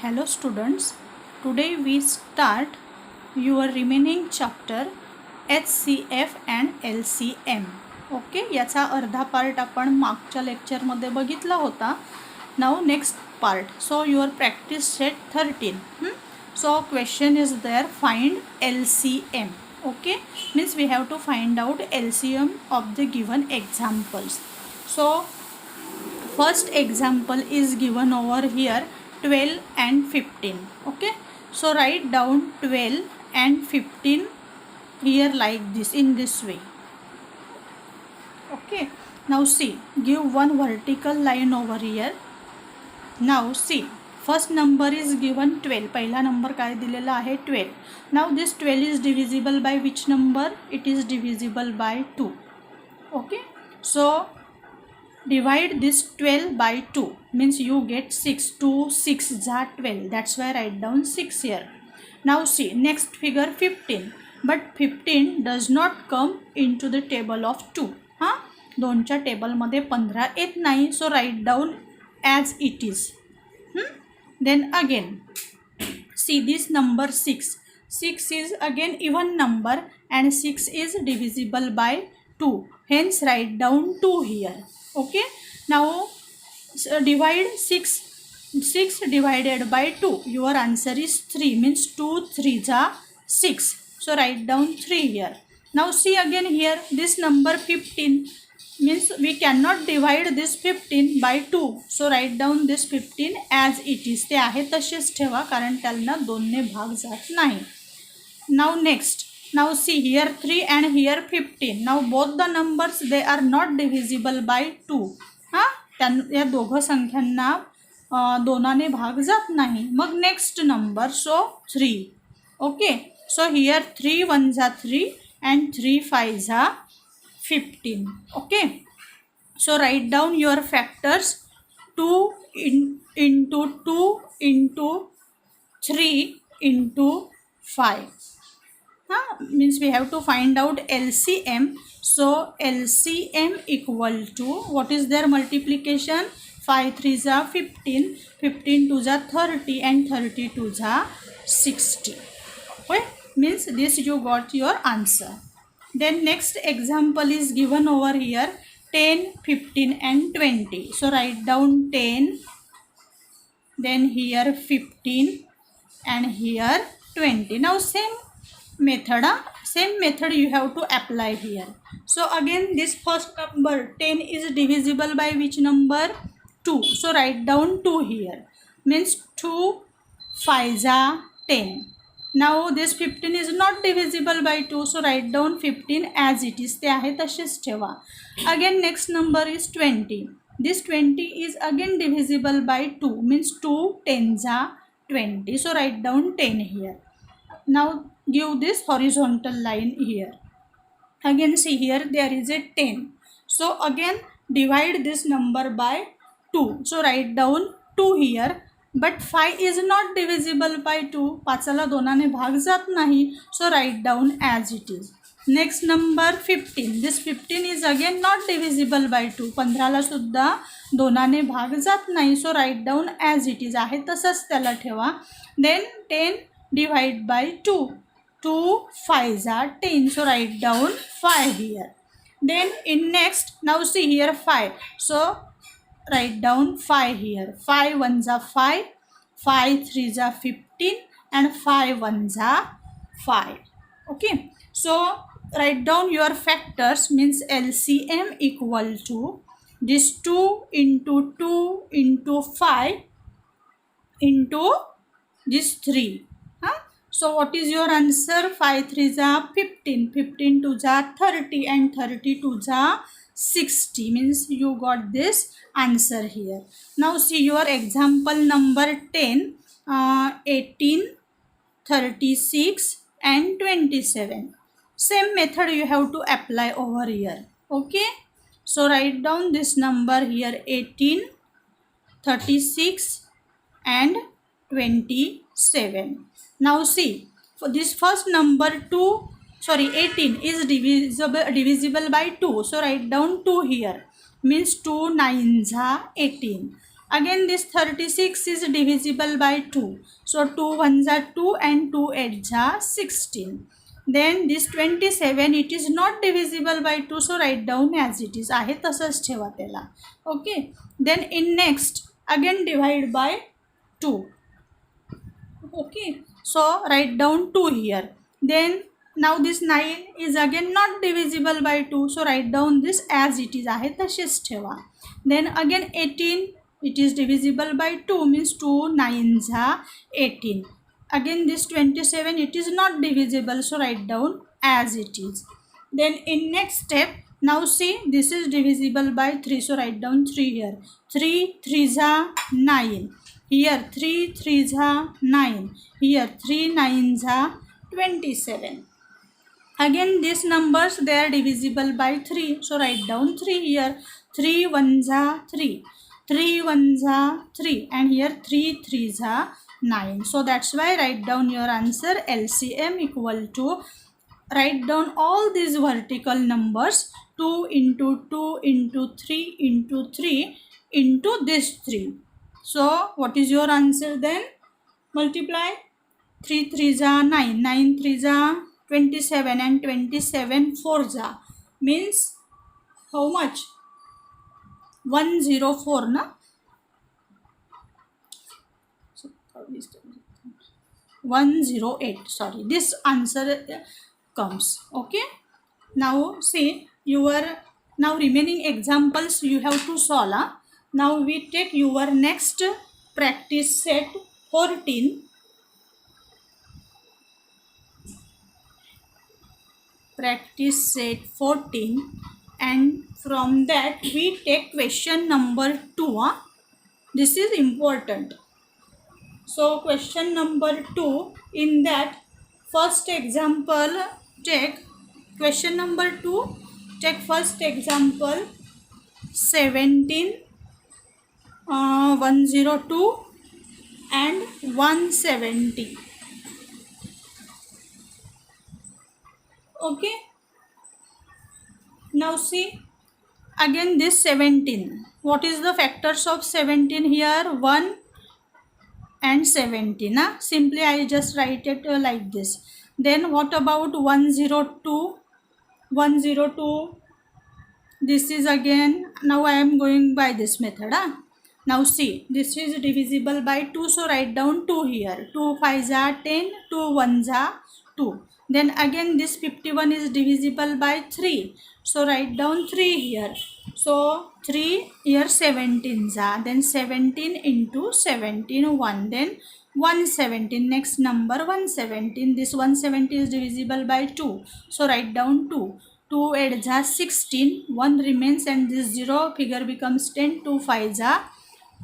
Hello students, today we start your remaining chapter HCF and LCM. Okay, याचा अर्धा part आपण मागच्या लेक्चरमध्ये बघितला होता. Now next part. So your practice set 13. So question is there, find LCM. Okay, means we have to find out LCM of the given examples. So first example is given over here, 12 and 15. Okay, so write down 12 and 15 here like this, in this way. Okay, now see, give one vertical line over here. Now see, first number is given 12. पहिला number काय दिलेला आहे 12. Now this 12 is divisible by which number? It is divisible by 2. Okay, so divide this 12 by 2, means you get 6. 2 6 जा 12, that's why I write down 6 here. Now see, next figure 15, but 15 does not come into the table of 2. दोनच्या टेबलमध्ये 15 येत नाही, so write down as it is. Then again see this number 6. 6 is again even number and 6 is divisible by 2, hence write down 2 here. Okay, now divide 6 divided by 2, your answer is 3, means 2 3 ja 6, so write down 3 here. Now see again here, this number 15, means we cannot divide this 15 by 2, so write down this 15 as it is. ते आहे तसेच ठेवा, कारण त्यांना 2 ने भाग जात नाही. Now next, now see here 3 and here 15. Now both the numbers, they are not divisible by 2. या दोघं संख्यांना 2 ने भाग जात नाही. मग next number, so 3. Okay, so here 3 1 जा 3 and 3 5 जा 15. Okay, so write down your factors. 2 into 2 into 3 into 5. Means we have to find out LCM. So LCM equal to, what is their multiplication? 5 3 जा 15, 15 2 जा 30 and 32 जा 60. Okay, means this you got your answer. Then next example is given over here, 10 15 and 20. So write down 10, then here 15 and here 20. Now same method you have to apply here. So again this first number 10 is divisible by which number? 2, so write down 2 here, means 2 5 जा 10. Now this 15 is not divisible by 2, so write down 15 as it is. ते आहे तसेच ठेवा. Again next number is 20. This 20 is again divisible by 2, means 2 10 जा 20, so write down 10 here. Now give this horizontal line here. Again see here there is a 10, so again divide this number by 2, so write down 2 here. But 5 is not divisible by 2, 5 ला 2 ने भाग जात नाही, so write down as it is. Next number 15. This 15 is again not divisible by 2, 15 ला सुद्धा 2 ने भाग जात नाही, so write down as it is. आहे तसंच त्याला ठेवा. Then 10 divide by 2, 2 5 जा 10, so write down 5 here. Then in next, now see here 5, so write down 5 here. 5 1 जा 5, 5 3 जा 15 and 5 1 जा 5. Okay, so write down your factors, means LCM equal to this 2 into 2 into 5 into this 3. So what is your answer? 5 3 जा 15, 15 2 जा 30 and 32 जा 60, means you got this answer here. Now see your example number 10, 18 36 and 27. Same method you have to apply over here. Okay, so write down this number here, 18 36 and 27. Now see, for this first number 18 is divisible by 2, so write down 2 here, means 2 9 जा 18. Again this 36 is divisible by 2. So 2 ones are 2 and 2 eights are 16. Then this 27, it is not divisible by 2, so write down as it is. आहे तसंच ठेवा त्याला. Okay. Then in next again divide by 2. Okay. So write down 2 here. Then now this 9 is again not divisible by 2, so write down this as it is. आहे तसेच ठेवा. Then again 18, it is divisible by 2, means 2 9s are 18. Again this 27, it is not divisible, so write down as it is. Then in next step, now see, this is divisible by 3, so write down 3 here. 3 3s are 9. Here 3 3s are 9. Here 3 9s are 27. Again these numbers, they are divisible by 3, so write down 3 here. 3 1s are 3. 3 1s are 3, and here 3 3s are 9. So that's why write down your answer LCM equal to, write down all these vertical numbers, 2 into 2 into 3 into 3 into this 3. So what is your answer then? Multiply. 3 3s are 9, 9 3s are 27, and 27 4s are, means how much? 104 na? 108, sorry, this answer comes. Okay, now see, your now remaining examples you have to solve. Now we take your next practice set 14. Practice set 14, and from that we take question number 2. This is important. So question number 2, in that first example, take question number 2, take first example 17, 102 and 170. Okay, now see, again this 17, what is the factors of 17 here? 1 and 17. Simply I just write it like this. Then what about 102? 102, this is again, now I am going by this method. Now see, this is divisible by 2, so write down 2 here. 2 5s are 10, 2 1s are 2. Then again this 51 is divisible by 3, so write down 3 here. So 3 here 17s are, then 17 into 17 1, then 117, next number 117. This 170 is divisible by 2, so write down 2. 2 8s are 16, 1 remains, and this 0 figure becomes 10. 2 5s are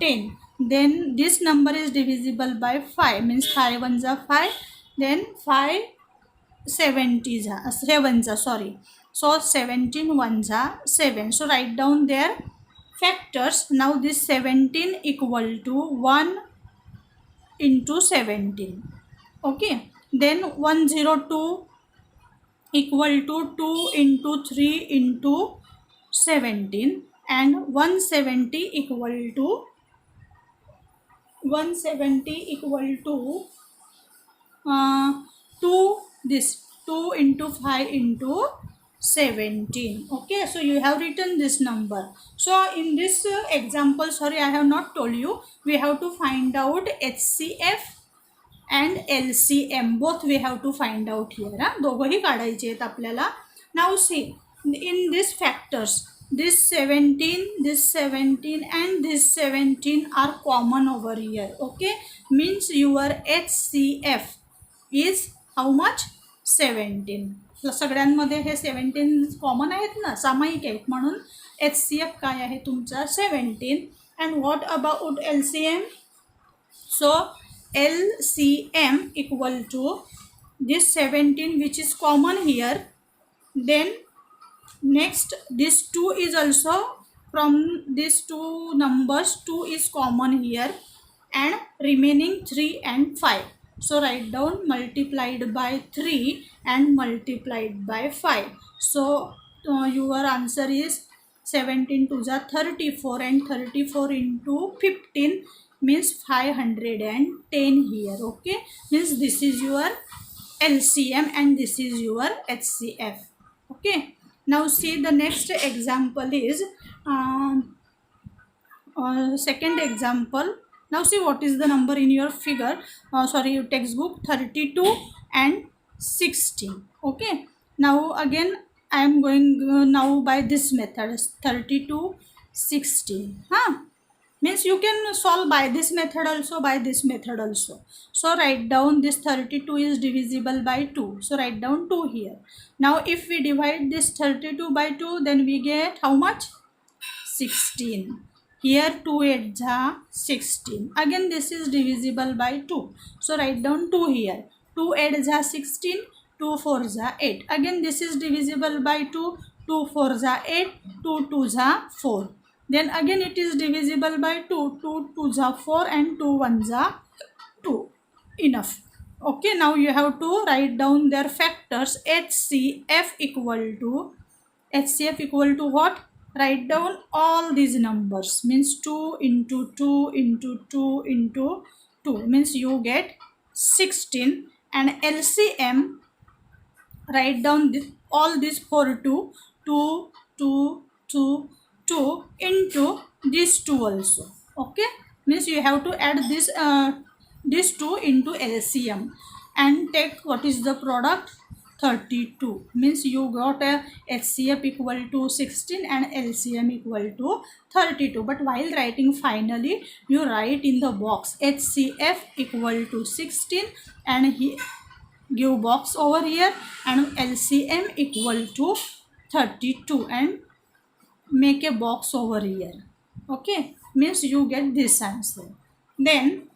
10. Then this number is divisible by 5, means 5 1s are 5, then 5 7s are, sorry. So 17 1s are 7. So write down their factors. Now this 17 equal to 1 into 17. Okay. Then 102 equal to 2 into 3 into 17, and 170 equal to 2, this 2 into 5 into 17. Okay, so you have written this number. So in this example, sorry, I have not told you, we have to find out HCF and LCM, both we have to find out here. दोघंही काढायचे आहेत आपल्याला. Now see, in these factors, this 17, this 17 and this 17 are common over here. Okay, means your HCF is how much? 17. सगळ्यांमध्ये हे 17 common आहेत ना, सामायिक आहेत, म्हणून HCF काय आहे तुमचा? 17. And what about LCM? So LCM equal to this 17, which is common here. Then next this 2 is also, from these two numbers 2 is common here, and remaining 3 and 5. So write down multiplied by 3 and multiplied by 5. So your answer is 17 2 जा 34 and 34 into 15 means 510 here. Okay, means this is your LCM and this is your HCF. Okay, now see the next example is second example. Now see what is the number in your figure, sorry, textbook, 32 and 16. Okay, now again I am going now by this method, 32 16. Means you can solve by this method also, by this method also. So write down this 32 is divisible by 2, so write down 2 here. Now if we divide this 32 by 2, then we get how much? 16. Here 2 8 are 16. Again this is divisible by 2. So write down 2 here. 2 8 are 16. 2 4 are 8. Again this is divisible by 2. 2 4 are 8. 2 2 are 4. Then again it is divisible by 2. 2 2 are 4 and 2 1 are 2. Enough. Okay, now you have to write down their factors. HCF equal to what? Write down all these numbers, means 2 into 2 into 2 into 2 means you get 16, and LCM write down this, all these for 2 2 2 2 2 into this 2 also. Okay, means you have to add this 2 into LCM and take what is the product, 32. Means you got a HCF equal to 16 and LCM equal to 32. But while writing finally, you write in the box HCF equal to 16 and give box over here, and LCM equal to 32 and make a box over here. Okay, means you get this answer. Then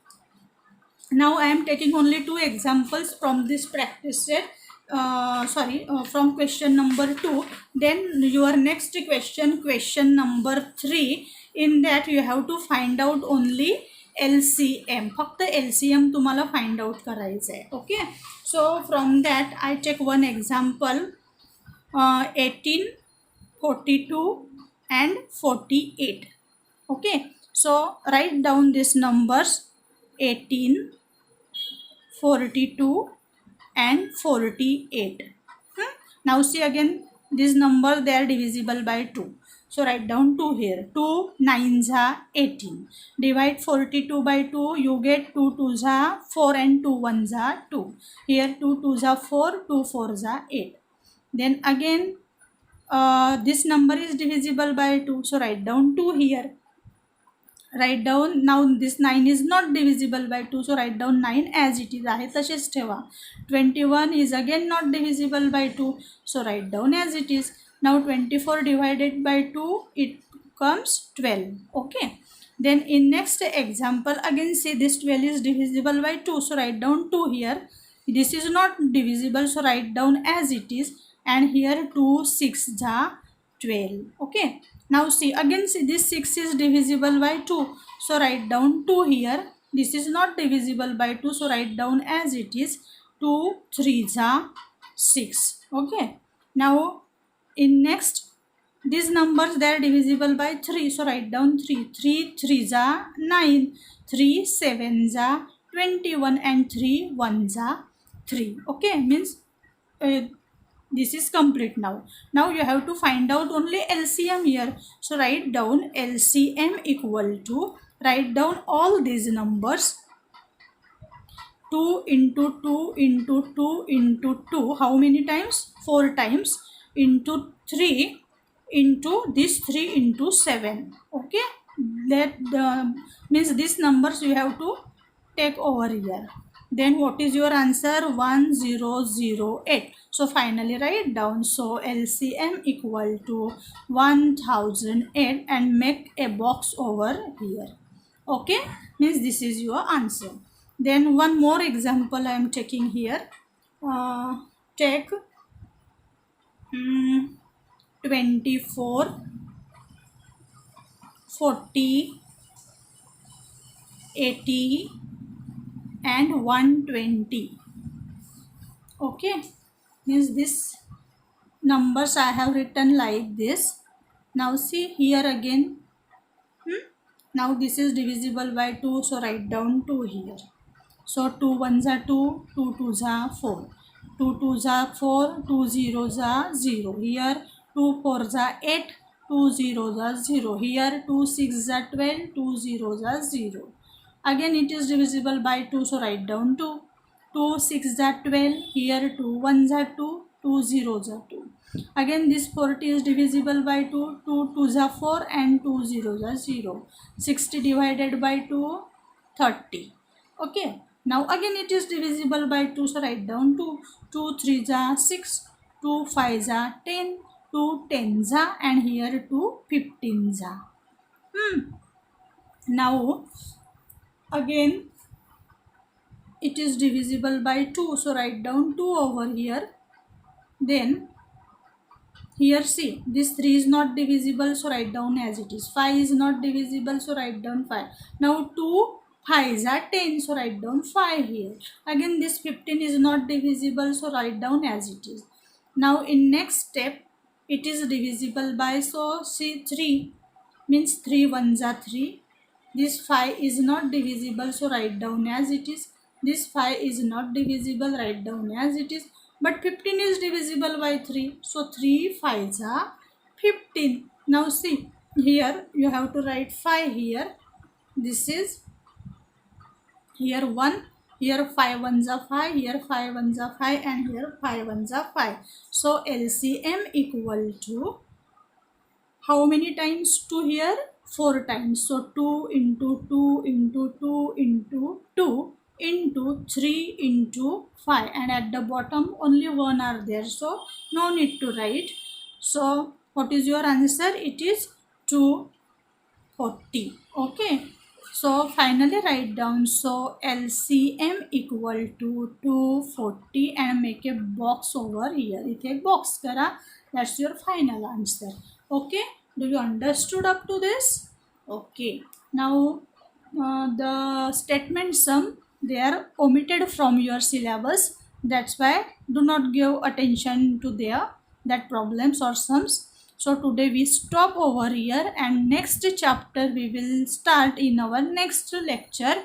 now I am taking only 2 examples from this practice set, from question number 2. Then your next question number 3, in that you have to find out only LCM. फक्त LCM तुम्हाला find out करायचं आहे. Okay, so from that I take one example, 18 42 and 48. Okay, so write down these numbers, 18 42 and 48. Now see again these numbers, they are divisible by 2. So write down 2 here. 2 9s are 18. Divide 42 by 2, you get 2 2s are 4 and 2 1s are 2. Here 2 2s are 4, 2 4s are 8. Then again this number is divisible by 2. So write down 2 here. Write down, now this 9 is not divisible by 2, so write down 9 as it is आहे तसेच ठेवा. 21 is again not divisible by 2, so write down as it is. Now 24 divided by 2, it comes 12. Okay, then in next example again see this 12 is divisible by 2, so write down 2 here. This is not divisible, so write down as it is, and here 2 6 are 12. Okay, now see again, see this 6 is divisible by 2, so write down 2 here. This is not divisible by 2, so write down as it is. 2 3s are 6. Okay, now in next these numbers, they are divisible by 3, so write down 3. 3 3s are 9. 3 7s are 21 and 3 1s are 3. Okay, means this is complete now. Now you have to find out only LCM here. So write down LCM equal to, write down all these numbers, 2 into 2 into 2 into 2. How many times? 4 times, into 3 into this 3 into 7. Okay, that means these numbers you have to take over here. Then what is your answer? 1008. So finally write down. So LCM equal to 1008 and make a box over here. Okay, means this is your answer. Then one more example I am taking here. Take 24 40 80 and 120. Okay, means this numbers I have written like this. Now see here again. Now this is divisible by 2, so write down 2 here. So 2 ones are 2, 2 twos are 4. 2 twos are 4, 2 zeros are 0. Here 2 fours are 8, 2 zeros are 0. Here 2 sixes are 12, 2 zeros are 0. Again it is divisible by 2, so write down 2. 2 sixes are 12. Here 2 ones are 2, 2 zeros are 2. Again this 40 is divisible by 2. 2 twos are 4 and 2 zeros are 0. 60 divided by 2, 30. Okay. Now again it is divisible by 2, so write down 2. 2 threes are 6, 2 fives are 10, 2 tens are, and here 2 15s are. Now again it is divisible by 2, so write down 2 over here. Then here see, this 3 is not divisible, so write down as it is. 5 is not divisible, so write down 5. Now 2 5s are 10, so write down 5 here. Again this 15 is not divisible, so write down as it is. Now in next step, it is divisible by, so see 3 means 3 ones are 3. This 5 is not divisible, so write down as it is. This 5 is not divisible, write down as it is. But 15 is divisible by 3. So 3 5s are 15. Now see, here you have to write 5 here. This is here 1. Here 5 ones are 5. Here 5 ones are 5. And here 5 ones are 5. So LCM equal to how many times 2 here? 4 times. So 2 into 2 into 2 into 2 into 3 into 5, and at the bottom only 1 are there, so no need to write. So what is your answer? It is 240. Okay, so finally write down, so LCM equal to 240 and make a box over here. इथे एक box करा. That's your final answer. Okay, do you understood up to this? Okay, now the statement sum, they are omitted from your syllabus. That's why do not give attention to their that problems or sums. So today we stop over here, and next chapter we will start in our next lecture.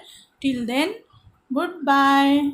Till then, goodbye.